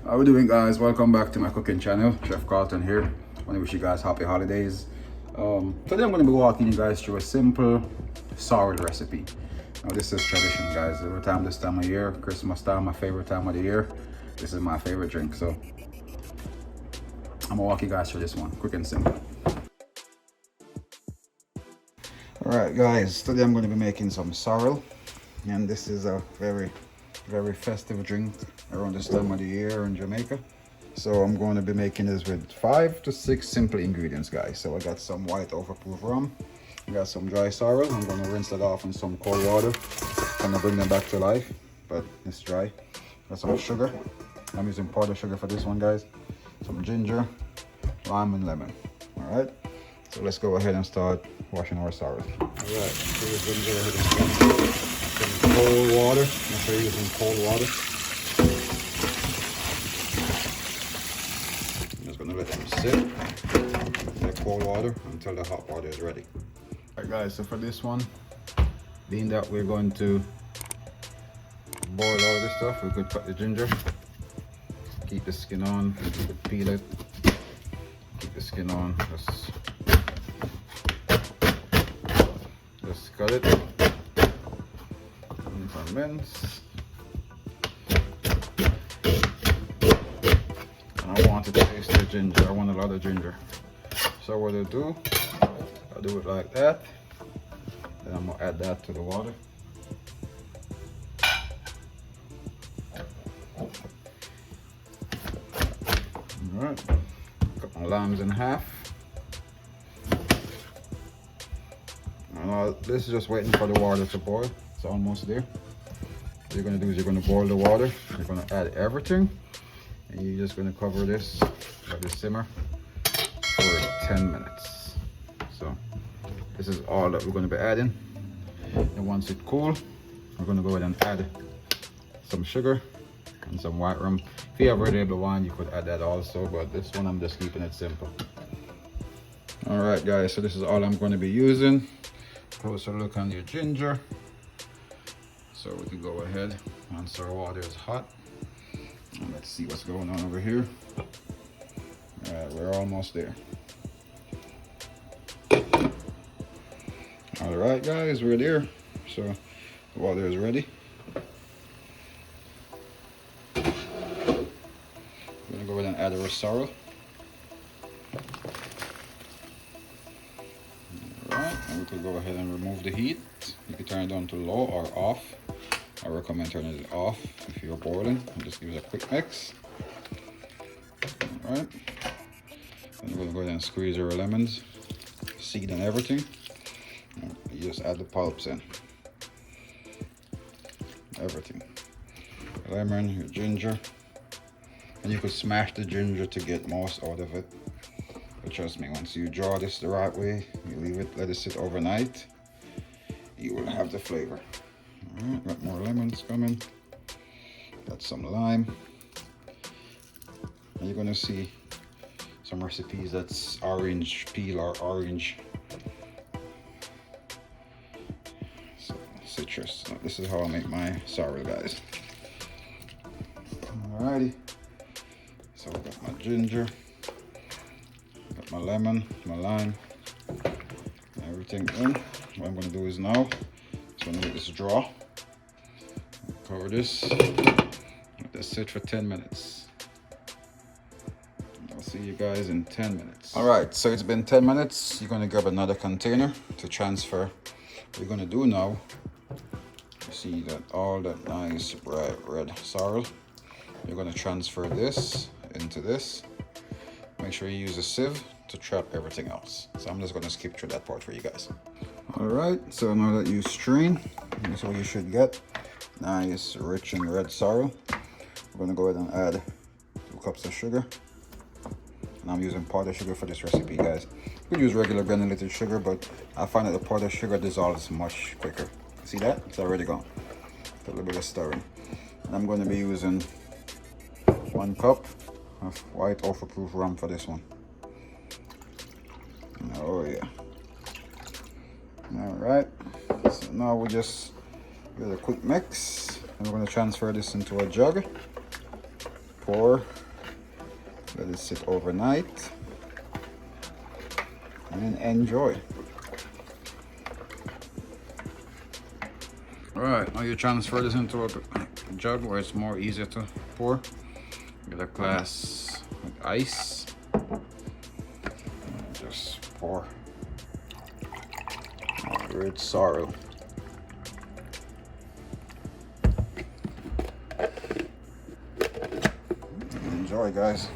How we doing, guys? Welcome back to my cooking channel. Chef Carlton here. I want to wish you guys happy holidays. Today I'm going to be walking you guys through a simple sorrel recipe. Now this is tradition, guys. Every time this time of year, Christmas time, my favorite time of the year, this is my favorite drink. So I'm gonna walk you guys through this one, quick and simple. Alright guys, today I'm going to be making some sorrel, and this is a very festive drink around this time of the year in Jamaica. So I'm going to be making this with 5 to 6 simple ingredients, guys. So I got some white overproof rum, I got some dry sorrel. I'm going to rinse that off in some cold water, kind of bring them back to life, but it's dry. Got some sugar, I'm using powdered sugar for this one, guys. Some ginger, lime and lemon. All right, so let's go ahead and start washing our sorrel. All right, so we're going to go ahead and some cold water. Make sure you're using cold water. I'm just going to let them sit in the cold water until the hot water is ready. All right, guys, so for this one, being that we're going to boil all this stuff, we could cut the ginger, keep the skin on, we could peel it, keep the skin on, just cut it and mince. And I want to taste the ginger. I want a lot of ginger. So what I'll do it like that. Then I'm gonna add that to the water. Alright, cut my lambs in half. And this is just waiting for the water to boil. It's almost there. What you're going to do is you're going to boil the water. You're going to add everything. And you're just going to cover this, let it simmer for 10 minutes. So this is all that we're going to be adding. And once it's cool, we're going to go ahead and add some sugar and some white rum. If you have red label wine, you could add that also, but this one I'm just keeping it simple. All right, guys, so this is all I'm going to be using. Closer look on your ginger. So we can go ahead once our water is hot. And let's see what's going on over here. All right, we're almost there. All right, guys, we're there. So the water is ready. I'm gonna go ahead and add our sorrel. Alright, and we could go ahead and remove the heat. You can turn it down to low or off. I recommend turning it off if you're boiling, and just give it a quick mix. Alright, and we're gonna go ahead and squeeze our lemons, seed and everything. You just add the pulps in. Everything. Lemon, your ginger. And you could smash the ginger to get most out of it. But trust me, once you draw this the right way, you leave it, let it sit overnight, you will have the flavor. All right, got more lemons coming. Got some lime. And you're gonna see some recipes that's orange peel or orange citrus. So this is how I make my sorrel, guys. Alrighty. So I got my ginger, got my lemon, my lime, everything in. What I'm going to do is now, I'm going to let this draw. Cover this, let this sit for 10 minutes. I'll see you guys in 10 minutes. Alright, so it's been 10 minutes. You're going to grab another container to transfer. What you're going to do now, you see that all that nice bright red sorrel, you're going to transfer this into this. Make sure you use a sieve to trap everything else. So I'm just going to skip through that part for you guys. All right, so now that you strain, this is what you should get. Nice, rich and red sorrel. We're going to go ahead and add 2 cups of sugar. And I'm using powdered sugar for this recipe, guys. You could use regular granulated sugar, but I find that the powdered sugar dissolves much quicker. See that? It's already gone. A little bit of stirring. And I'm going to be using 1 cup of white overproof rum for this one. Oh yeah. All right, so now we just give it a quick mix, and we're going to transfer this into a jug. pour, let it sit overnight, and enjoy. All right, now you transfer this into a jug where it's more easier to pour. Get a glass with ice. And just pour. Red sorrel. Enjoy, guys.